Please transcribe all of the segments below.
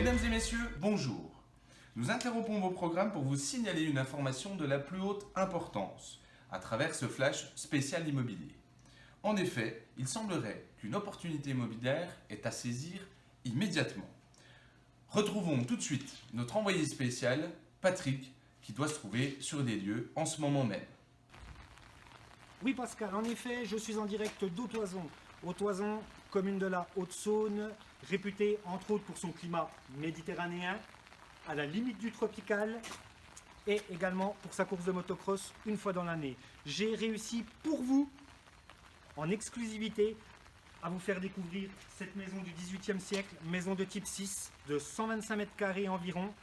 Mesdames et messieurs, bonjour. Nous interrompons vos programmes pour vous signaler une information de la plus haute importance à travers ce flash spécial immobilier. En effet, il semblerait qu'une opportunité immobilière est à saisir immédiatement. Retrouvons tout de suite notre envoyé spécial, Patrick, qui doit se trouver sur des lieux en ce moment même. Oui Pascal, en effet, je suis en direct d'Autoison. Autoison, commune de la Haute-Saône, réputée entre autres pour son climat méditerranéen, à la limite du tropical, et également pour sa course de motocross une fois dans l'année. J'ai réussi pour vous, en exclusivité, à vous faire découvrir cette maison du XVIIIe siècle, maison de type 6, de 125 mètres carrés environ,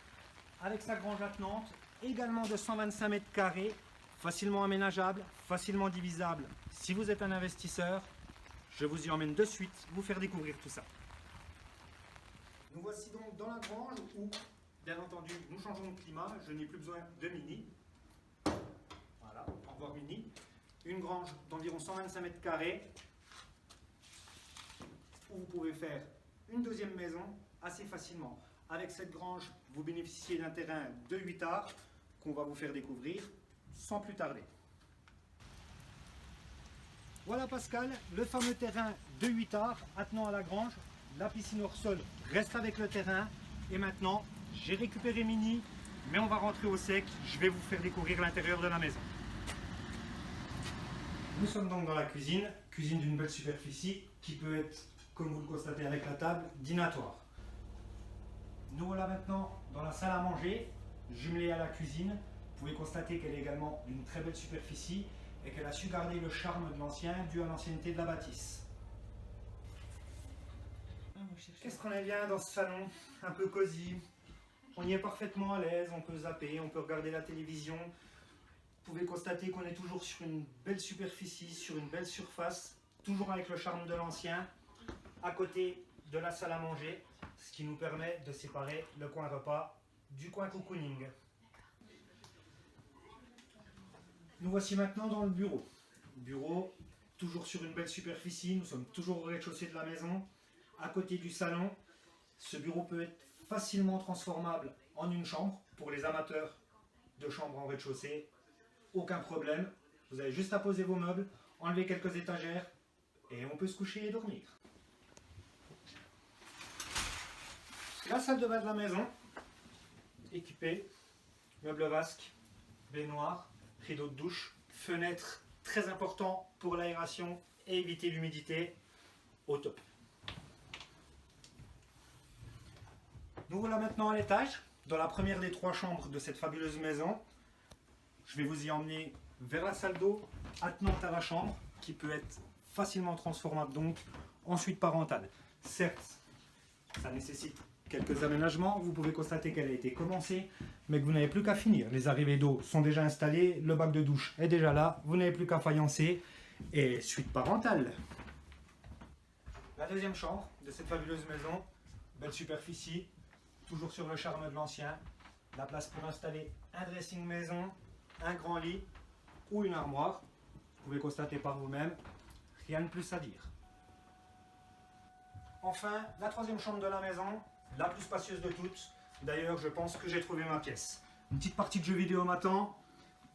avec sa grange attenante, également de 125 mètres carrés, facilement aménageable, facilement divisable. Si vous êtes un investisseur, je vous y emmène de suite, vous faire découvrir tout ça. Nous voici donc dans la grange où, bien entendu, nous changeons de climat. Je n'ai plus besoin de mini. Voilà, au revoir mini. Une grange d'environ 125 mètres carrés où vous pouvez faire une deuxième maison assez facilement. Avec cette grange, vous bénéficiez d'un terrain de 8 arts qu'on va vous faire découvrir sans plus tarder. Voilà Pascal, le fameux terrain de 8 arts attenant à la grange. La piscine hors sol reste avec le terrain. Et maintenant, j'ai récupéré Mini, mais on va rentrer au sec. Je vais vous faire découvrir l'intérieur de la maison. Nous sommes donc dans la cuisine, cuisine d'une belle superficie qui peut être, comme vous le constatez avec la table, dînatoire. Nous voilà maintenant dans la salle à manger, jumelée à la cuisine. Vous pouvez constater qu'elle est également d'une très belle superficie et qu'elle a su garder le charme de l'ancien dû à l'ancienneté de la bâtisse. Qu'est-ce qu'on aime bien dans ce salon? Un peu cosy. On y est parfaitement à l'aise, on peut zapper, on peut regarder la télévision. Vous pouvez constater qu'on est toujours sur une belle superficie, sur une belle surface, toujours avec le charme de l'ancien, à côté de la salle à manger, ce qui nous permet de séparer le coin repas du coin cocooning. Nous voici maintenant dans le bureau. Bureau, toujours sur une belle superficie, nous sommes toujours au rez-de-chaussée de la maison, à côté du salon. Ce bureau peut être facilement transformable en une chambre pour les amateurs de chambres en rez-de-chaussée. Aucun problème, vous avez juste à poser vos meubles, enlever quelques étagères et on peut se coucher et dormir. La salle de bain de la maison, équipée, meubles vasques, baignoire, rideau de douche, fenêtre très important pour l'aération et éviter l'humidité, au top. Nous voilà maintenant à l'étage, dans la première des 3 chambres de cette fabuleuse maison. Je vais vous y emmener vers la salle d'eau attenante à la chambre, qui peut être facilement transformable donc en suite parentale. Certes, ça nécessite quelques aménagements, vous pouvez constater qu'elle a été commencée, mais que vous n'avez plus qu'à finir. Les arrivées d'eau sont déjà installées, le bac de douche est déjà là, vous n'avez plus qu'à faïencer, et suite parentale. La deuxième chambre de cette fabuleuse maison, belle superficie, toujours sur le charme de l'ancien, la place pour installer un dressing maison, un grand lit ou une armoire. Vous pouvez constater par vous-même, rien de plus à dire. Enfin, la troisième chambre de la maison, la plus spacieuse de toutes. D'ailleurs, je pense que j'ai trouvé ma pièce. Une petite partie de jeu vidéo m'attend.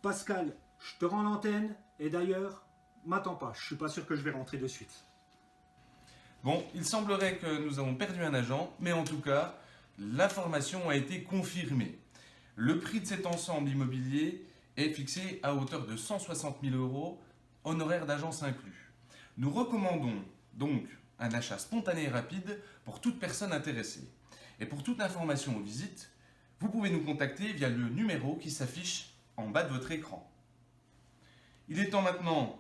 Pascal, je te rends l'antenne. Et d'ailleurs, m'attends pas. Je suis pas sûr que je vais rentrer de suite. Bon, il semblerait que nous avons perdu un agent, mais en tout cas, l'information a été confirmée. Le prix de cet ensemble immobilier est fixé à hauteur de 160 000 €, honoraires d'agence inclus. Nous recommandons donc un achat spontané et rapide pour toute personne intéressée. Et pour toute information ou visite, vous pouvez nous contacter via le numéro qui s'affiche en bas de votre écran. Il est temps maintenant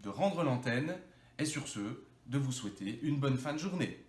de rendre l'antenne et sur ce, de vous souhaiter une bonne fin de journée.